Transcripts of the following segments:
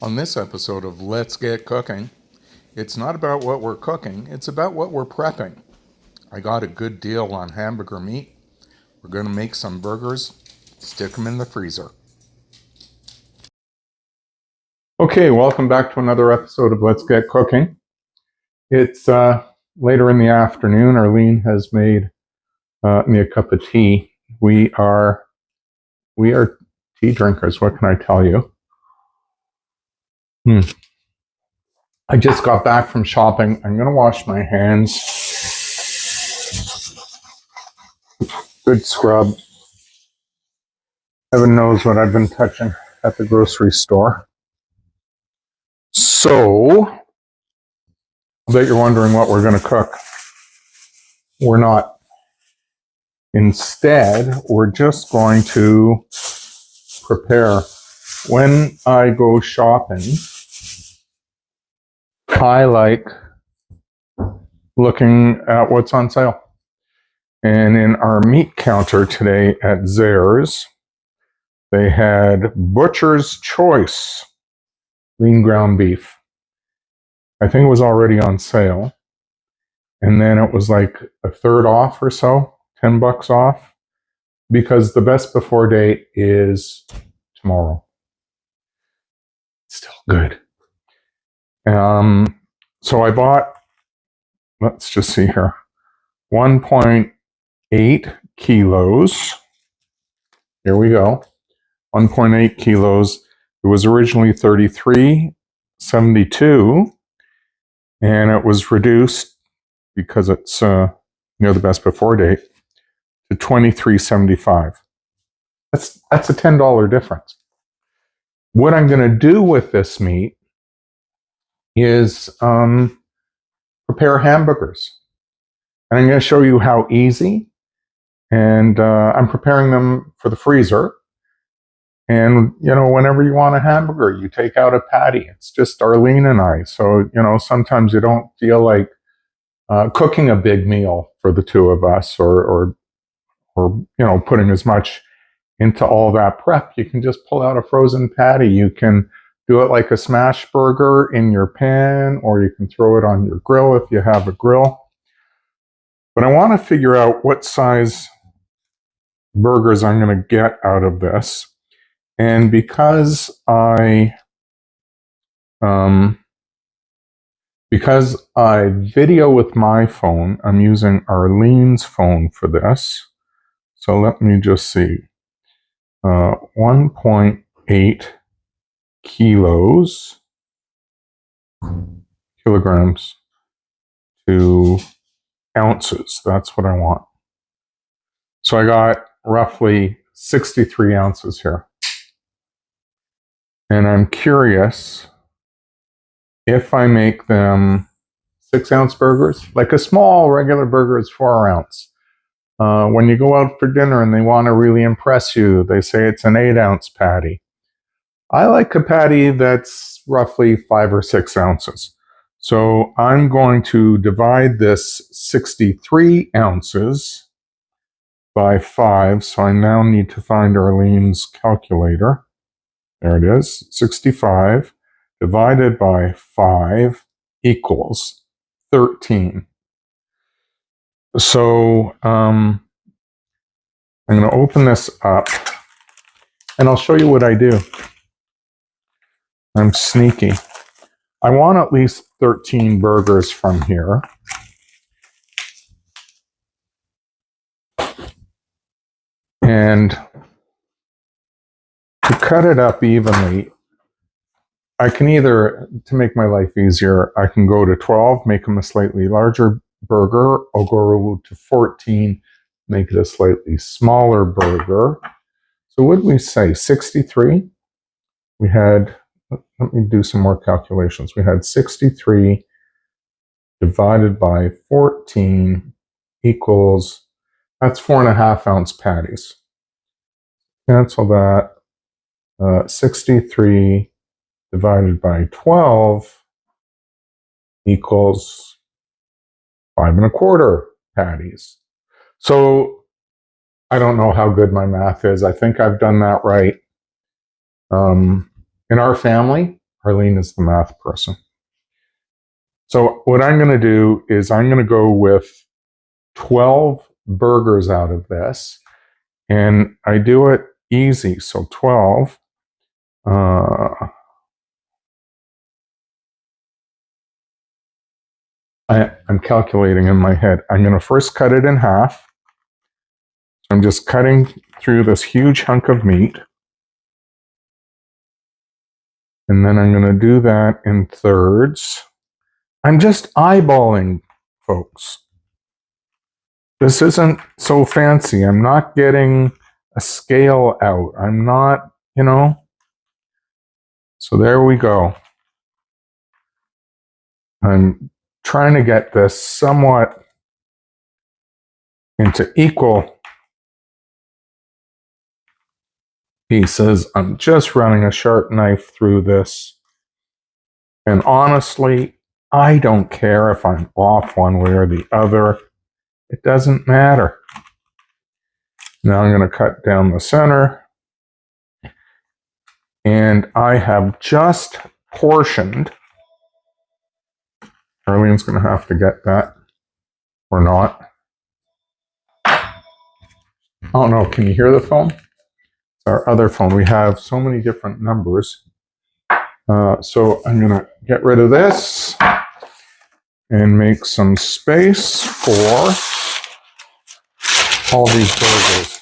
On this episode of Let's Get Cooking, it's not about what we're cooking, it's about what we're prepping. I got a good deal on hamburger meat. We're going to make some burgers, stick them in the freezer. Okay, welcome back to another episode of Let's Get Cooking. It's later in the afternoon. Arlene has made me a cup of tea. We are tea drinkers, what can I tell you? I just got back from shopping. I'm going to wash my hands. Good scrub. Heaven knows what I've been touching at the grocery store. So, I bet you're wondering what we're going to cook. We're not. Instead, we're just going to prepare. When I go shopping, I like looking at what's on sale. And in our meat counter today at Zehrs, they had Butcher's Choice lean ground beef. I think it was already on sale. And then it was like a third off or so, $10 off, because the best before date is tomorrow. Still good. So I bought, let's just see here, 1.8 kilos. Here we go. 1.8 kilos. It was originally $33.72, and it was reduced because it's near the best before date to $23.75. That's a $10 difference. What I'm going to do with this meat is prepare hamburgers. And I'm going to show you how easy. And I'm preparing them for the freezer. And, whenever you want a hamburger, you take out a patty. It's just Arlene and I. So, sometimes you don't feel like cooking a big meal for the two of us or putting as much into all that prep. You can just pull out a frozen patty. You can do it like a smash burger in your pan, or you can throw it on your grill if you have a grill. But I want to figure out what size burgers I'm going to get out of this. And because I video with my phone, I'm using Arlene's phone for this. So let me just see. 1.8 kilograms to ounces. That's what I want. So I got roughly 63 ounces here. And I'm curious if I make them 6-ounce burgers, like a small regular burger is 4 ounce. When you go out for dinner and they want to really impress you, they say it's an 8-ounce patty. I like a patty that's roughly 5 or 6 ounces. So I'm going to divide this 63 ounces by 5. So I now need to find Arlene's calculator. There it is. 65 divided by 5 equals 13. So I'm going to open this up and I'll show you what I do. I'm sneaky. I want at least 13 burgers from here. And to cut it up evenly, I can either, to make my life easier, I can go to 12, make them a slightly larger burger. I'll go to 14, make it a slightly smaller burger. So what did we say, 63? We had, let me do some more calculations. We had 63 divided by 14 equals, that's 4.5 ounce patties. Cancel that. 63 divided by 12 equals 5.25 patties. So I don't know how good my math is. I think I've done that right. In our family, Arlene is the math person. So what I'm going to do is I'm going to go with 12 burgers out of this. And I do it easy. So 12. I'm calculating in my head. I'm going to first cut it in half. I'm just cutting through this huge hunk of meat. And then I'm going to do that in thirds. I'm just eyeballing, folks. This isn't so fancy. I'm not getting a scale out. I'm not, you know. So there we go. I'm trying to get this somewhat into equal pieces. I'm just running a sharp knife through this. And honestly, I don't care if I'm off one way or the other. It doesn't matter. Now I'm going to cut down the center. And I have just portioned. Arlene's going to have to get that or not. Oh no, can you hear the phone? It's our other phone. We have so many different numbers. So I'm going to get rid of this and make some space for all these burgers.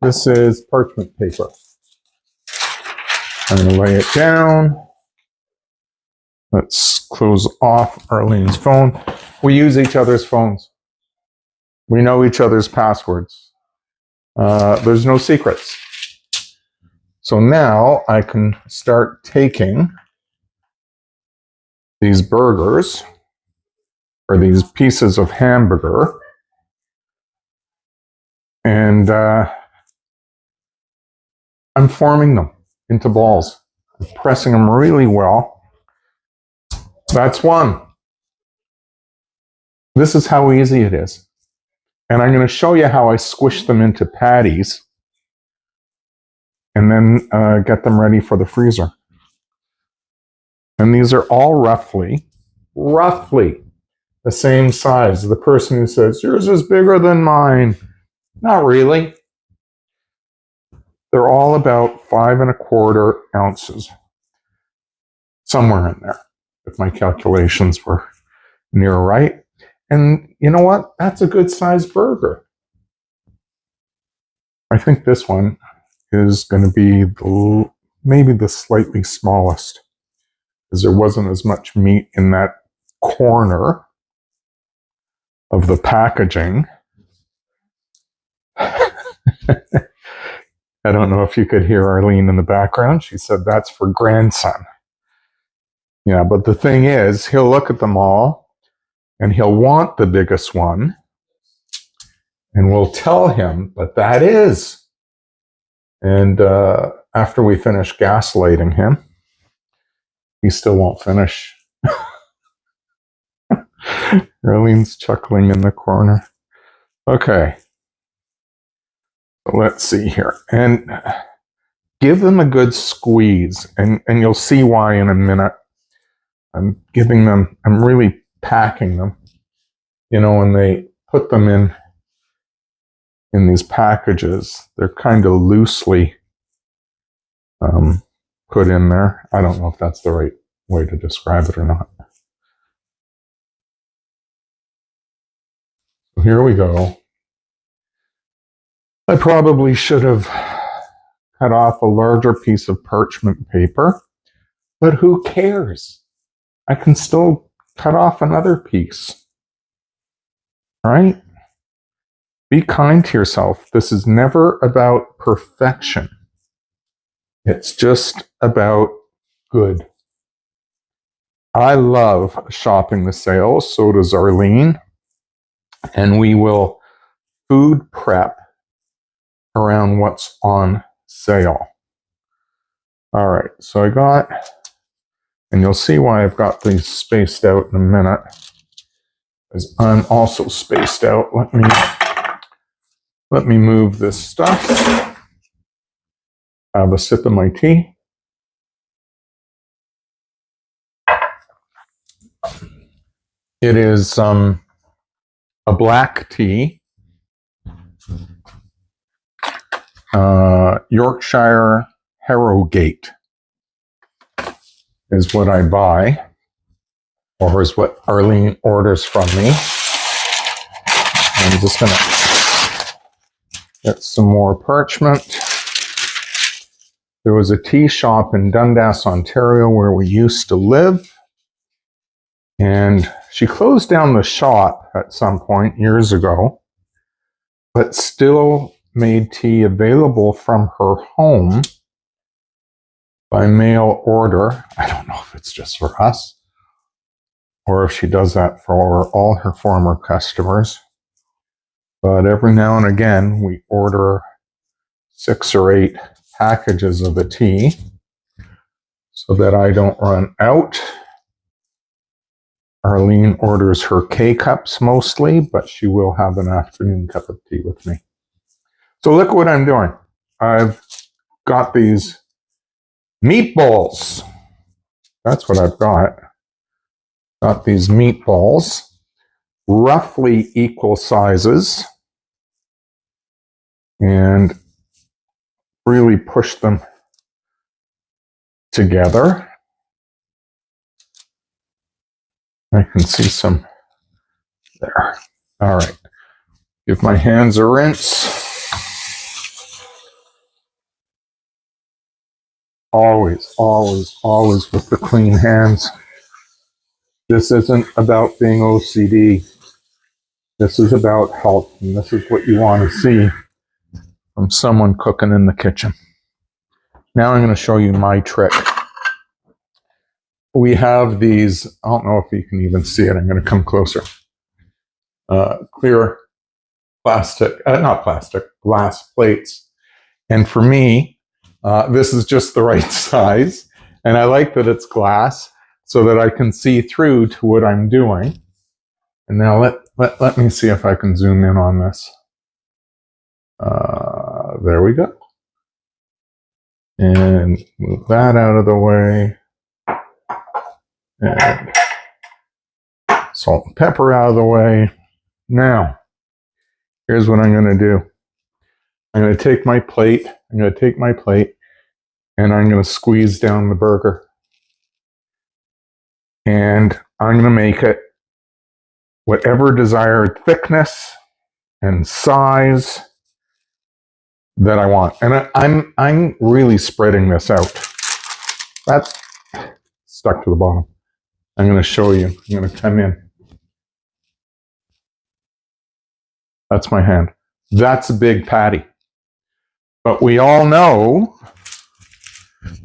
This is parchment paper. I'm going to lay it down. Let's close off Arlene's phone. We use each other's phones. We know each other's passwords. There's no secrets. So now I can start taking these burgers, or these pieces of hamburger, and I'm forming them into balls. I'm pressing them really well. That's one. This is how easy it is. And I'm going to show you how I squish them into patties and then get them ready for the freezer. And these are all roughly the same size. The person who says, yours is bigger than mine. Not really. They're all about 5 1/4 ounces. Somewhere in there, if my calculations were near right. And you know what? That's a good sized burger. I think this one is going to be maybe the slightly smallest, because there wasn't as much meat in that corner of the packaging. I don't know if you could hear Arlene in the background. She said that's for grandson. Yeah, but the thing is, he'll look at them all and he'll want the biggest one. And we'll tell him, but that is. And after we finish gaslighting him, he still won't finish. Arlene's chuckling in the corner. Okay. Let's see here. And give them a good squeeze. And you'll see why in a minute. I'm really packing them. You know, when they put them in these packages, they're kind of loosely put in there. I don't know if that's the right way to describe it or not. So here we go. I probably should have cut off a larger piece of parchment paper, but who cares? I can still cut off another piece, right? Be kind to yourself. This is never about perfection. It's just about good. I love shopping the sales, so does Arlene, and we will food prep around what's on sale. All right, so I got, and you'll see why I've got these spaced out in a minute, because I'm also spaced out. Let me move this stuff. Have a sip of my tea. It is a black tea, Yorkshire Harrogate is what I buy, or is what Arlene orders from me. I'm just going to get some more parchment. There was a tea shop in Dundas, Ontario, where we used to live. And she closed down the shop at some point years ago, but still made tea available from her home by mail order. I don't know if it's just for us or if she does that for all her former customers. But every now and again, we order 6 or 8 packages of the tea so that I don't run out. Arlene orders her K-cups mostly, but she will have an afternoon cup of tea with me. So look what I'm doing. I've got these meatballs. That's what I've got. Got these meatballs, roughly equal sizes, and really push them together. I can see some there. All right. Give my hands a rinse. Always, always, always with the clean hands. This isn't about being OCD. This is about health, and this is what you want to see from someone cooking in the kitchen. Now I'm going to show you my trick. We have these, I don't know if you can even see it. I'm going to come closer. Clear plastic, not plastic, glass plates. And for me, this is just the right size. And I like that it's glass so that I can see through to what I'm doing. And now let me see if I can zoom in on this. There we go. And move that out of the way. And salt and pepper out of the way. Now, here's what I'm going to do. I'm going to take my plate. And I'm going to squeeze down the burger. And I'm going to make it whatever desired thickness and size that I want. And I'm really spreading this out. That's stuck to the bottom. I'm going to show you. I'm going to come in. That's my hand. That's a big patty. But we all know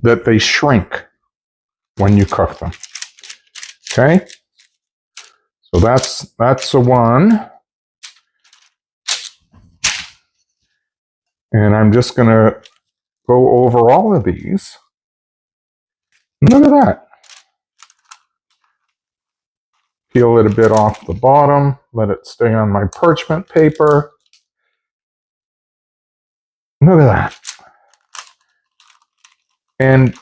that they shrink when you cook them. Okay? So that's the one. And I'm just going to go over all of these. Look at that. Peel it a bit off the bottom. Let it stay on my parchment paper. Look at that. And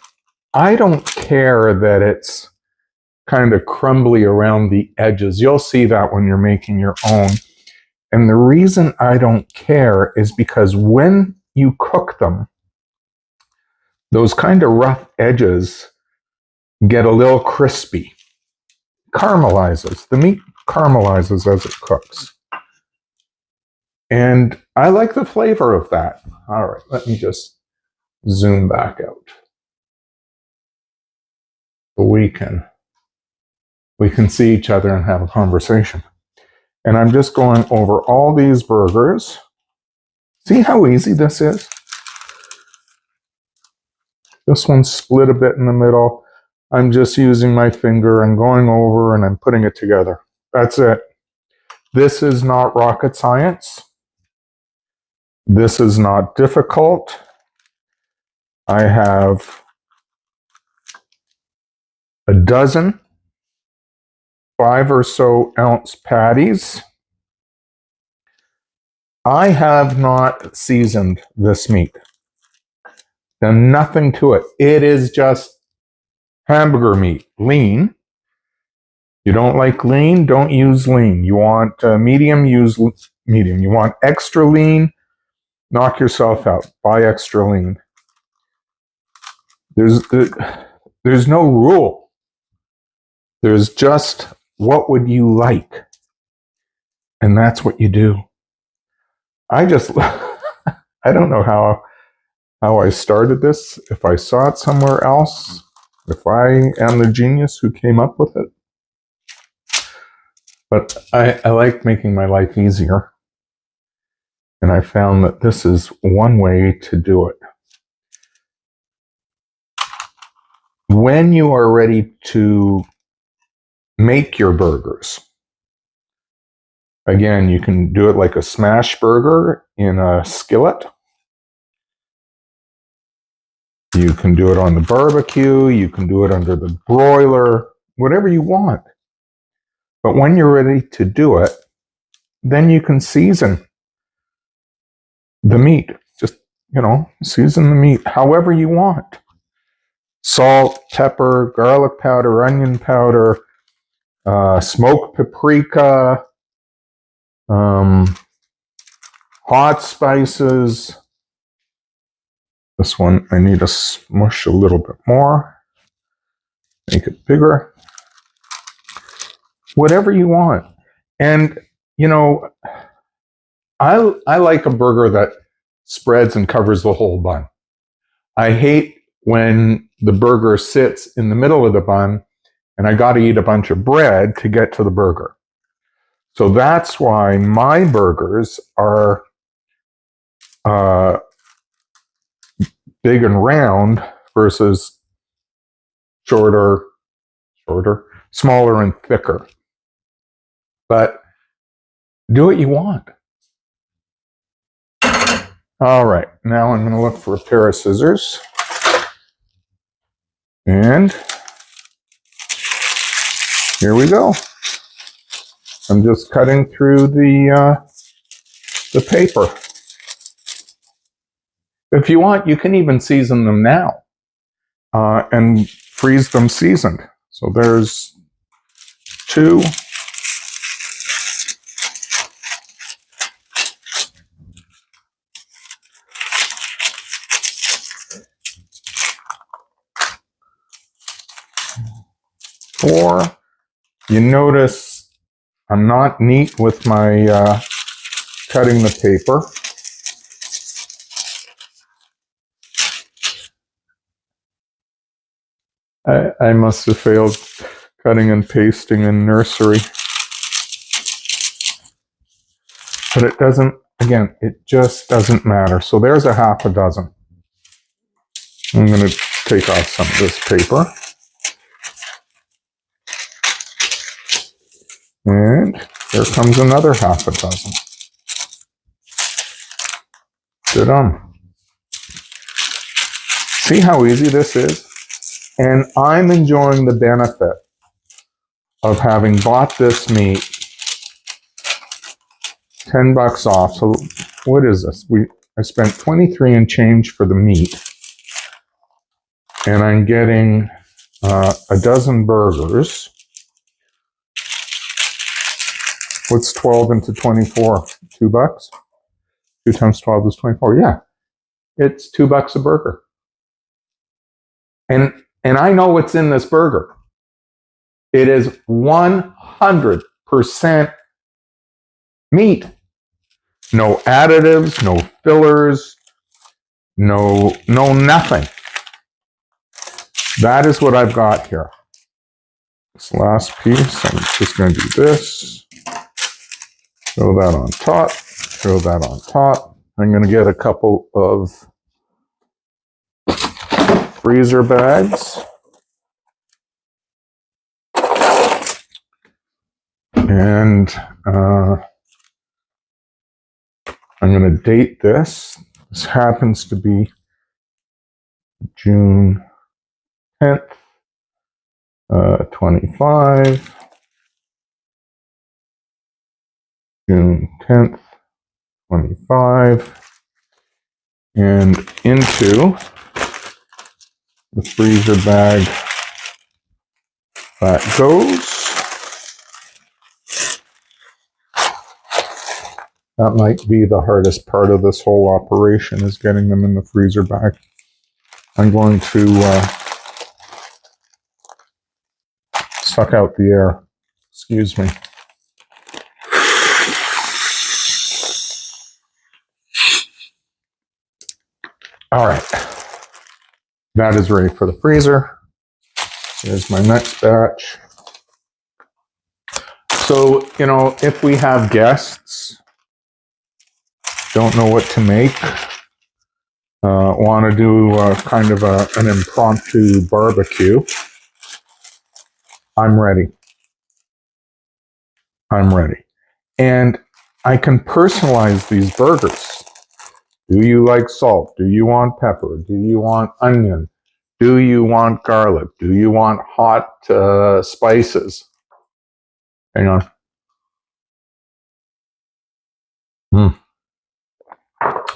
I don't care that it's kind of crumbly around the edges. You'll see that when you're making your own. And the reason I don't care is because when you cook them, those kind of rough edges get a little crispy. Caramelizes. The meat caramelizes as it cooks. And I like the flavor of that. All right, let me just zoom back out. We can see each other and have a conversation. And I'm just going over all these burgers. See how easy this is? This one's split a bit in the middle. I'm just using my finger and going over and I'm putting it together. That's it. This is not rocket science. This is not difficult. I have a dozen 5 or so ounce patties. I have not seasoned this meat. Done nothing to it. It is just hamburger meat, lean. You don't like lean? Don't use lean. You want medium? Use medium. You want extra lean? Knock yourself out. Buy extra lean. There's no rule. There's just what would you like? And that's what you do. I don't know how I started this, if I saw it somewhere else, if I am the genius who came up with it. But I like making my life easier. And I found that this is one way to do it. When you are ready to make your burgers, again, you can do it like a smash burger in a skillet. You can do it on the barbecue. You can do it under the broiler, whatever you want. But when you're ready to do it, then you can season the meat. Just, season the meat however you want. Salt, pepper, garlic powder, onion powder, smoked paprika, hot spices. This one I need to smush a little bit more. Make it bigger. Whatever you want. And, I like a burger that spreads and covers the whole bun. I hate when the burger sits in the middle of the bun and I got to eat a bunch of bread to get to the burger. So that's why my burgers are big and round versus shorter, smaller and thicker. But do what you want. All right, now I'm going to look for a pair of scissors. And here we go. I'm just cutting through the paper. If you want, you can even season them now and freeze them seasoned. So there's 2. Or you notice I'm not neat with my cutting the paper. I must have failed cutting and pasting in nursery. But it doesn't, again, it just doesn't matter. So there's a half a dozen. I'm going to take off some of this paper. And there comes another half a dozen. Ta-dum. See how easy this is? And I'm enjoying the benefit of having bought this meat $10 off. So what is this? I spent 23 and change for the meat. And I'm getting a dozen burgers. What's 12 into 24? $2? 2 times 12 is 24. Yeah, it's $2 a burger. And I know what's in this burger. It is 100% meat. No additives, no fillers, no nothing. That is what I've got here. This last piece, I'm just going to do this. Throw that on top. Throw that on top. I'm going to get a couple of freezer bags. And I'm going to date this. This happens to be June 10th, 25. June 10th, 25. And into the freezer bag that goes. That might be the hardest part of this whole operation, is getting them in the freezer bag. I'm going to suck out the air. Excuse me. All right. That is ready for the freezer. Here's my next batch. So, you know, if we have guests, don't know what to make, want to do kind of an impromptu barbecue, I'm ready. I'm ready. And I can personalize these burgers. Do you like salt? Do you want pepper? Do you want onion? Do you want garlic? Do you want hot spices? Hang on.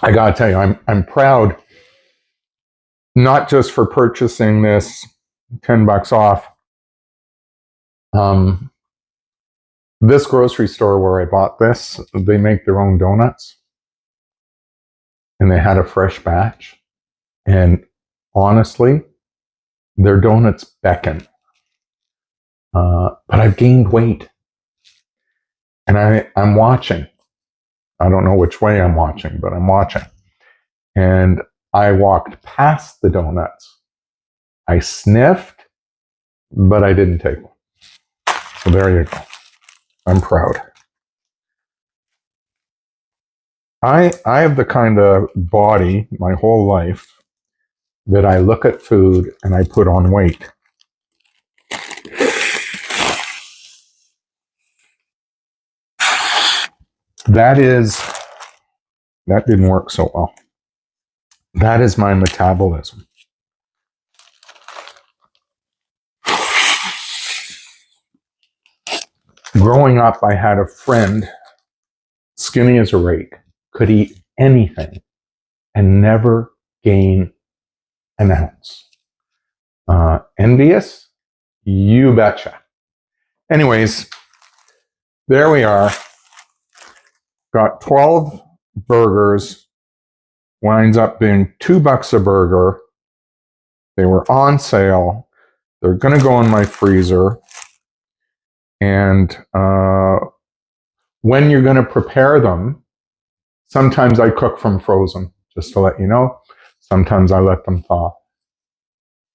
I gotta tell you, I'm proud, not just for purchasing this, $10 off. This grocery store where I bought this, they make their own donuts, and they had a fresh batch. And honestly, their donuts beckon. But I've gained weight, and I'm watching. I don't know which way I'm watching, but I'm watching. And I walked past the donuts. I sniffed, but I didn't take one. So there you go. I'm proud. I have the kind of body my whole life that I look at food and I put on weight. That didn't work so well. That is my metabolism. Growing up, I had a friend, skinny as a rake, could eat anything and never gain an ounce. Envious? You betcha. Anyways, there we are. Got 12 burgers. Winds up being $2 a burger. They were on sale. They're going to go in my freezer. And when you're going to prepare them, sometimes I cook from frozen, just to let you know. Sometimes I let them thaw.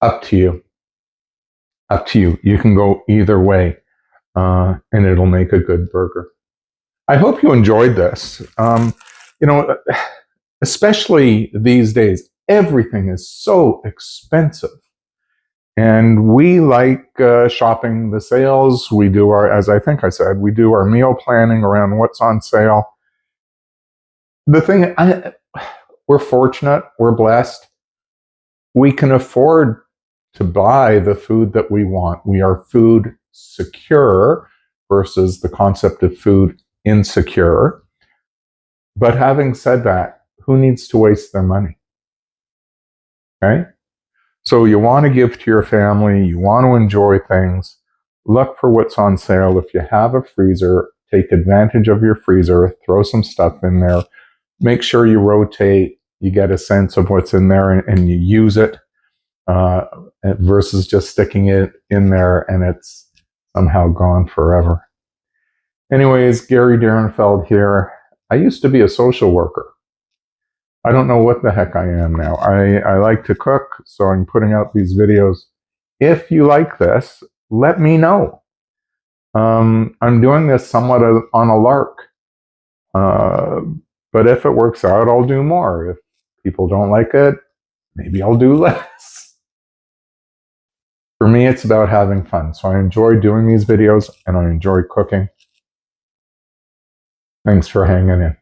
Up to you. Up to you. You can go either way, and it'll make a good burger. I hope you enjoyed this. You know, especially these days, everything is so expensive. And we like shopping the sales. We do our, as I think I said, we do our meal planning around what's on sale. The thing, we're fortunate, we're blessed. We can afford to buy the food that we want. We are food secure versus the concept of food insecure. But having said that, who needs to waste their money? Okay? So you want to give to your family, you want to enjoy things, look for what's on sale. If you have a freezer, take advantage of your freezer, throw some stuff in there, make sure you rotate, you get a sense of what's in there and you use it, versus just sticking it in there and it's somehow gone forever. Anyways, Gary Derenfeld here. I used to be a social worker. I don't know what the heck I am now. I like to cook, so I'm putting out these videos. If you like this, let me know. I'm doing this somewhat on a lark. But if it works out, I'll do more. If people don't like it, maybe I'll do less. For me, it's about having fun. So I enjoy doing these videos and I enjoy cooking. Thanks for hanging in.